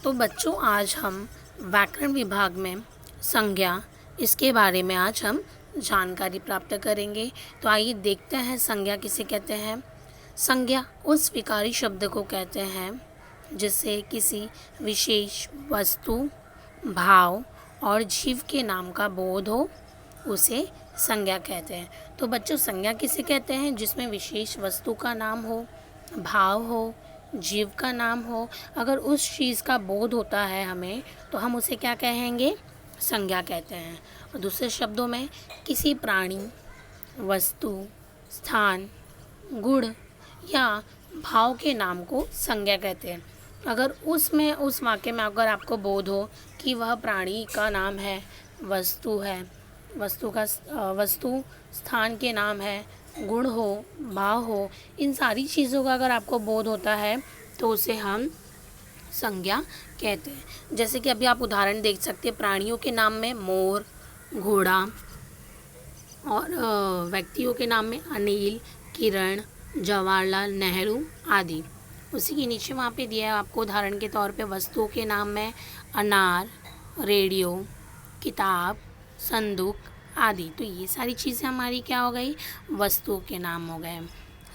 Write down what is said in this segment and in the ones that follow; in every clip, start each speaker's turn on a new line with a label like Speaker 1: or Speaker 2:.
Speaker 1: तो बच्चों आज हम व्याकरण विभाग में संज्ञा इसके बारे में आज हम जानकारी प्राप्त करेंगे। तो आइए देखते हैं संज्ञा किसे कहते हैं। संज्ञा उस विकारी शब्द को कहते हैं जिससे किसी विशेष वस्तु, भाव और जीव के नाम का बोध हो, उसे संज्ञा कहते हैं। तो बच्चों संज्ञा किसे कहते हैं? जिसमें विशेष वस्तु का नाम हो, भाव हो, जीव का नाम हो। अगर उस चीज़ का बोध होता है हमें तो हम उसे क्या कहेंगे? संज्ञा कहते हैं। और दूसरे शब्दों में किसी प्राणी, वस्तु, स्थान, गुण या भाव के नाम को संज्ञा कहते हैं। अगर उस वाक्य में अगर आपको बोध हो कि वह प्राणी का नाम है, वस्तु स्थान के नाम है, गुण हो, भाव हो, इन सारी चीज़ों का अगर आपको बोध होता है तो उसे हम संज्ञा कहते हैं। जैसे कि अभी आप उदाहरण देख सकते हैं, प्राणियों के नाम में मोर, घोड़ा और व्यक्तियों के नाम में अनिल, किरण, जवाहरलाल नेहरू आदि। उसी के नीचे वहाँ पे दिया है आपको उदाहरण के तौर पे वस्तुओं के नाम में अनार, रेडियो, किताब, संदूक आदि। तो ये सारी चीज़ें हमारी क्या हो गई? वस्तुओं के नाम हो गए।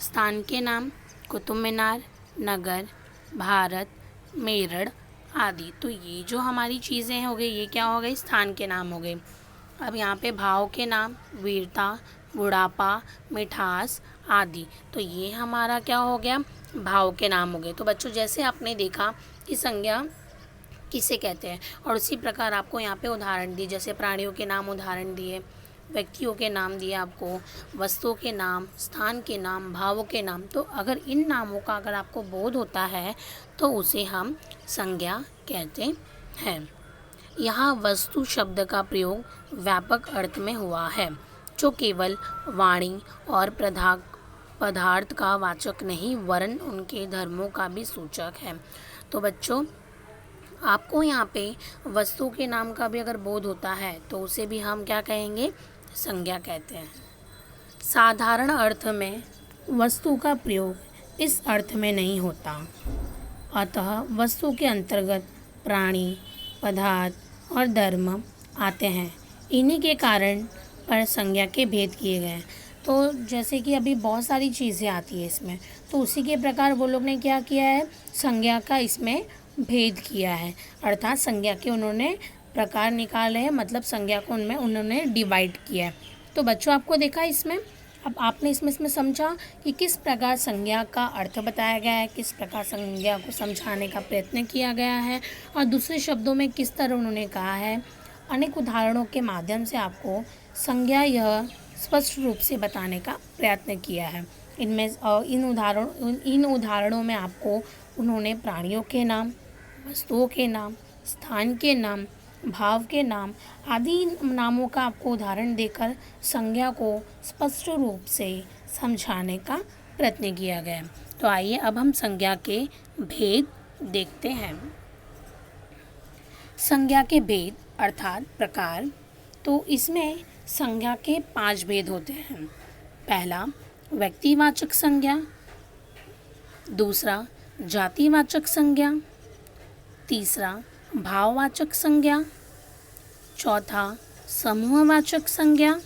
Speaker 1: स्थान के नाम कुतुब मीनार, नगर, भारत, मेरठ आदि। तो ये जो हमारी चीज़ें हो गई, ये क्या हो गई? स्थान के नाम हो गए। अब यहाँ पे भाव के नाम वीरता, बुढ़ापा, मिठास आदि। तो ये हमारा क्या हो गया? भाव के नाम हो गए। तो बच्चों जैसे आपने देखा कि संज्ञा किसे कहते हैं और उसी प्रकार आपको यहाँ पे उदाहरण दिए, जैसे प्राणियों के नाम उदाहरण दिए, व्यक्तियों के नाम दिए आपको, वस्तुओं के नाम, स्थान के नाम, भावों के नाम। तो अगर इन नामों का अगर आपको बोध होता है तो उसे हम संज्ञा कहते हैं। यहाँ वस्तु शब्द का प्रयोग व्यापक अर्थ में हुआ है, जो केवल वाणी और पदार्थ का वाचक नहीं वरन उनके धर्मों का भी सूचक है। तो बच्चों आपको यहाँ पे वस्तु के नाम का भी अगर बोध होता है तो उसे भी हम क्या कहेंगे? संज्ञा कहते हैं। साधारण अर्थ में वस्तु का प्रयोग इस अर्थ में नहीं होता, अतः वस्तु के अंतर्गत प्राणी, पदार्थ और धर्म आते हैं। इन्हीं के कारण पर संज्ञा के भेद किए गए। तो जैसे कि अभी बहुत सारी चीज़ें आती है इसमें, तो उसी के प्रकार वो लोग ने क्या किया है? संज्ञा का इसमें भेद किया है, अर्थात संज्ञा के उन्होंने प्रकार निकाले हैं, मतलब संज्ञा को उनमें उन्होंने डिवाइड किया है। तो बच्चों आपको देखा इसमें, अब आपने इसमें समझा कि किस प्रकार संज्ञा का अर्थ बताया गया है, किस प्रकार संज्ञा को समझाने का प्रयत्न किया गया है और दूसरे शब्दों में किस तरह उन्होंने कहा है। अनेक उदाहरणों के माध्यम से आपको संज्ञा यह स्पष्ट रूप से बताने का प्रयत्न किया है। इन उदाहरणों में आपको उन्होंने प्राणियों के नाम, वस्तुओं के नाम, स्थान के नाम, भाव के नाम आदि नामों का आपको उदाहरण देकर संज्ञा को स्पष्ट रूप से समझाने का प्रयत्न किया गया। तो आइए अब हम संज्ञा के भेद देखते हैं। संज्ञा के भेद अर्थात प्रकार। तो इसमें संज्ञा के 5 भेद होते हैं। पहला व्यक्तिवाचक संज्ञा, दूसरा जातिवाचक संज्ञा, तीसरा भाववाचक संज्ञा, चौथा समूहवाचक संज्ञा,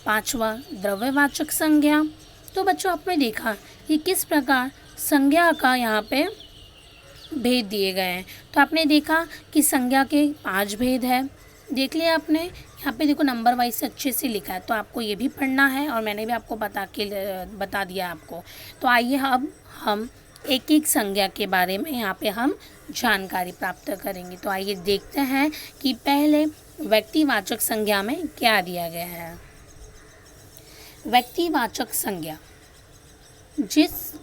Speaker 1: पांचवा द्रव्यवाचक संज्ञा। तो बच्चों आपने देखा कि किस प्रकार संज्ञा का यहाँ पे भेद दिए गए हैं। तो आपने देखा कि संज्ञा के 5 भेद है, देख लिया आपने। यहाँ पे देखो नंबर वाइज से अच्छे से लिखा है, तो आपको ये भी पढ़ना है और मैंने भी आपको बता दिया आपको। तो आइए अब हम एक एक संज्ञा के बारे में यहाँ पे हम जानकारी प्राप्त करेंगे। तो आइए देखते हैं कि पहले व्यक्तिवाचक संज्ञा में क्या दिया गया है। व्यक्तिवाचक संज्ञा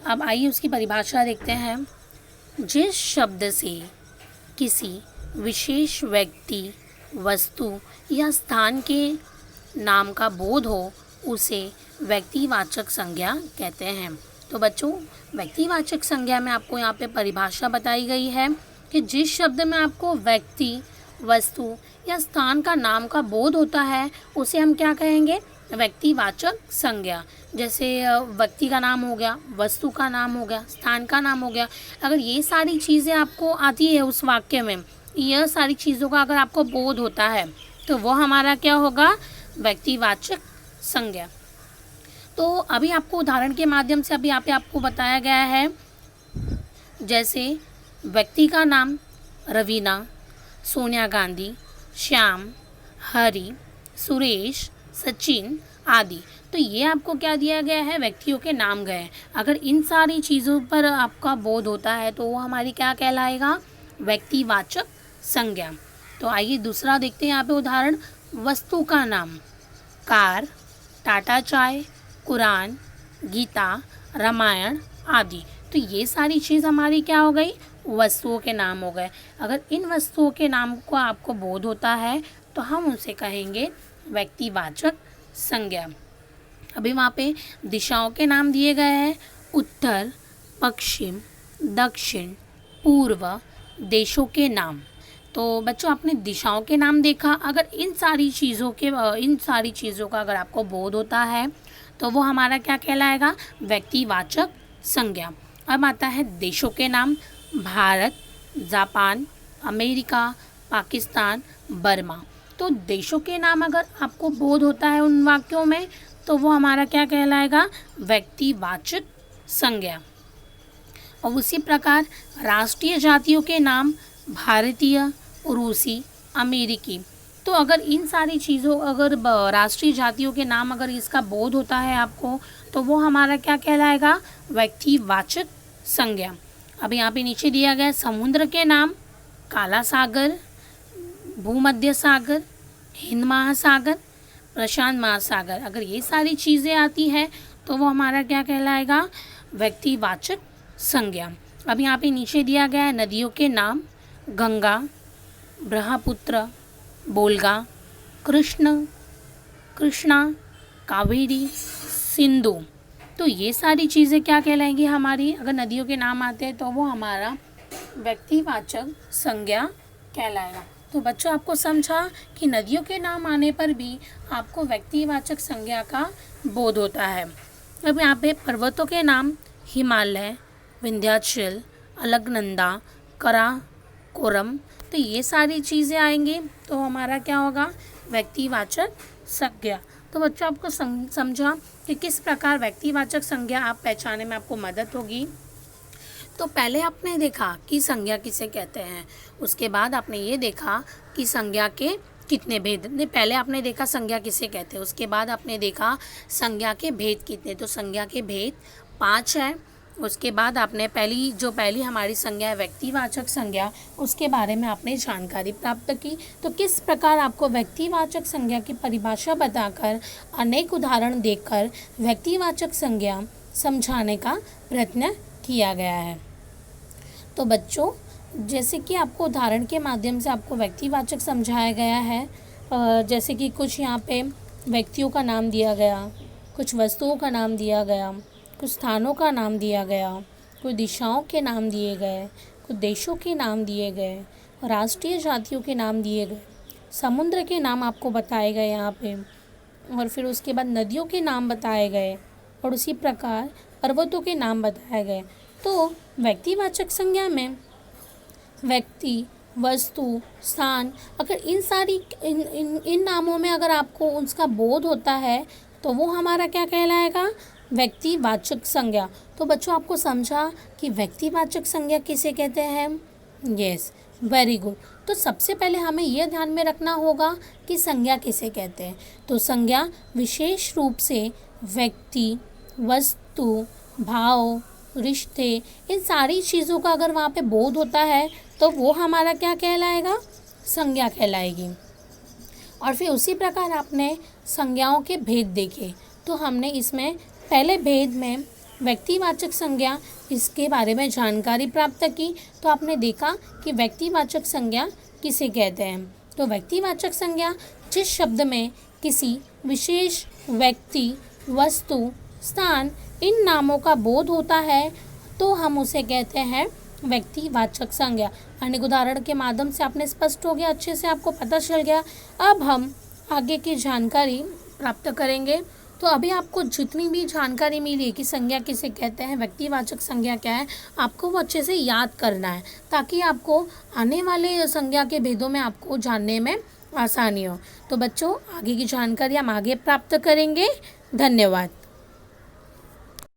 Speaker 1: अब आइए उसकी परिभाषा देखते हैं। जिस शब्द से किसी विशेष व्यक्ति, वस्तु या स्थान के नाम का बोध हो उसे व्यक्तिवाचक संज्ञा कहते हैं। तो बच्चों व्यक्तिवाचक संज्ञा में आपको यहाँ पे परिभाषा बताई गई है कि जिस शब्द में आपको व्यक्ति, वस्तु या स्थान का नाम का बोध होता है उसे हम क्या कहेंगे? व्यक्तिवाचक संज्ञा। जैसे व्यक्ति का नाम हो गया, वस्तु का नाम हो गया, स्थान का नाम हो गया। अगर ये सारी चीज़ें आपको आती है उस वाक्य में, यह सारी चीज़ों का अगर आपको बोध होता है तो वो हमारा क्या होगा, व्यक्तिवाचक संज्ञा। तो अभी आपको उदाहरण के माध्यम से अभी यहाँ पे आपको बताया गया है। जैसे व्यक्ति का नाम रवीना, सोनिया गांधी, श्याम, हरि, सुरेश, सचिन आदि। तो ये आपको क्या दिया गया है, व्यक्तियों के नाम गए हैं। अगर इन सारी चीज़ों पर आपका बोध होता है तो वो हमारी क्या कहलाएगा, व्यक्तिवाचक संज्ञा। तो आइए दूसरा देखते हैं यहाँ पे उदाहरण। वस्तु का नाम कार, टाटा चाय, कुरान, गीता, रामायण आदि। तो ये सारी चीज़ हमारी क्या हो गई, वस्तुओं के नाम हो गए। अगर इन वस्तुओं के नाम को आपको बोध होता है तो हम उसे कहेंगे व्यक्तिवाचक संज्ञा। अभी वहाँ पे दिशाओं के नाम दिए गए हैं, उत्तर, पश्चिम, दक्षिण, पूर्व, देशों के नाम। तो बच्चों आपने दिशाओं के नाम देखा। अगर इन सारी चीज़ों का अगर आपको बोध होता है तो वो हमारा क्या कहलाएगा, व्यक्तिवाचक संज्ञा। अब आता है देशों के नाम, Bharat, Japan, America, Pakistan, Burma. तो देशों के नाम अगर आपको बोध होता है उन वाक्यों में तो वो हमारा क्या कहलाएगा, व्यक्तिवाचक संज्ञा। और उसी प्रकार राष्ट्रीय जातियों के नाम, भारतीय, रूसी, अमेरिकी। तो अगर इन सारी चीज़ों अगर राष्ट्रीय जातियों के नाम अगर इसका बोध होता है आपको तो वो हमारा क्या कहलाएगा, व्यक्तिवाचक संज्ञा। अब यहाँ पे नीचे दिया गया समुद्र के नाम, काला सागर, भूमध्य सागर, हिंद महासागर, प्रशांत महासागर। अगर ये सारी चीज़ें आती हैं तो वो हमारा क्या कहलाएगा, व्यक्तिवाचक संज्ञा। अब यहाँ पे नीचे दिया गया है नदियों के नाम, गंगा, ब्रह्मपुत्र, बोलगा, कृष्णा, कावेरी, सिंधु। तो ये सारी चीज़ें क्या कहलाएंगी हमारी, अगर नदियों के नाम आते हैं तो वो हमारा व्यक्तिवाचक संज्ञा कहलाएगा। तो बच्चों आपको समझा कि नदियों के नाम आने पर भी आपको व्यक्तिवाचक संज्ञा का बोध होता है। अब यहाँ पे पर्वतों के नाम, हिमालय, विंध्याचल, अलकनंदा, काराकोरम। तो ये सारी चीज़ें आएंगी तो हमारा क्या होगा, व्यक्तिवाचक संज्ञा। तो बच्चों आपको समझा कि किस प्रकार व्यक्तिवाचक संज्ञा आप पहचानने में आपको मदद होगी। तो पहले आपने देखा कि संज्ञा किसे कहते हैं, उसके बाद आपने ये देखा कि संज्ञा के कितने भेद। नहीं, पहले आपने देखा संज्ञा किसे कहते हैं, उसके बाद आपने देखा संज्ञा के भेद कितने। तो संज्ञा के भेद 5 है। उसके बाद आपने पहली हमारी संज्ञा है व्यक्तिवाचक संज्ञा, उसके बारे में आपने जानकारी प्राप्त की। तो किस प्रकार आपको व्यक्तिवाचक संज्ञा की परिभाषा बताकर अनेक उदाहरण देकर व्यक्तिवाचक संज्ञा समझाने का प्रयत्न किया गया है। तो बच्चों जैसे कि आपको उदाहरण के माध्यम से आपको व्यक्तिवाचक समझाया गया है, जैसे कि कुछ यहाँ पे व्यक्तियों का नाम दिया गया, कुछ वस्तुओं का नाम दिया गया, कुछ स्थानों का नाम दिया गया, कुछ दिशाओं के नाम दिए गए, कुछ देशों के नाम दिए गए, राष्ट्रीय जातियों के नाम दिए गए, समुद्र के नाम आपको बताए गए यहाँ पे, और फिर उसके बाद नदियों के नाम बताए गए, और उसी प्रकार पर्वतों के नाम बताए गए। तो व्यक्तिवाचक संज्ञा में व्यक्ति, वस्तु, स्थान, अगर इन नामों में अगर आपको उसका बोध होता है तो वो हमारा क्या कहलाएगा, व्यक्तिवाचक संज्ञा। तो बच्चों आपको समझा कि व्यक्तिवाचक संज्ञा किसे कहते हैं। Yes, very good. तो सबसे पहले हमें यह ध्यान में रखना होगा कि संज्ञा किसे कहते हैं। तो संज्ञा विशेष रूप से व्यक्ति, वस्तु, भाव, रिश्ते, इन सारी चीज़ों का अगर वहाँ पे बोध होता है तो वो हमारा क्या कहलाएगा, संज्ञा कहलाएगी। और फिर उसी प्रकार आपने संज्ञाओं के भेद देखे। तो हमने इसमें पहले भेद में व्यक्तिवाचक संज्ञा, इसके बारे में जानकारी प्राप्त की। तो आपने देखा कि व्यक्तिवाचक संज्ञा किसे कहते हैं। तो व्यक्तिवाचक संज्ञा जिस शब्द में किसी विशेष व्यक्ति, वस्तु, स्थान, इन नामों का बोध होता है तो हम उसे कहते हैं व्यक्तिवाचक संज्ञा। अनेक उदाहरण के माध्यम से आपने स्पष्ट हो गया, अच्छे से आपको पता चल गया। अब हम आगे की जानकारी प्राप्त करेंगे। तो अभी आपको जितनी भी जानकारी मिली है कि संज्ञा किसे कहते हैं, व्यक्तिवाचक संज्ञा क्या है, आपको वो अच्छे से याद करना है ताकि आपको आने वाले संज्ञा के भेदों में आपको जानने में आसानी हो। तो बच्चों, आगे की जानकारी हम आगे प्राप्त करेंगे। धन्यवाद।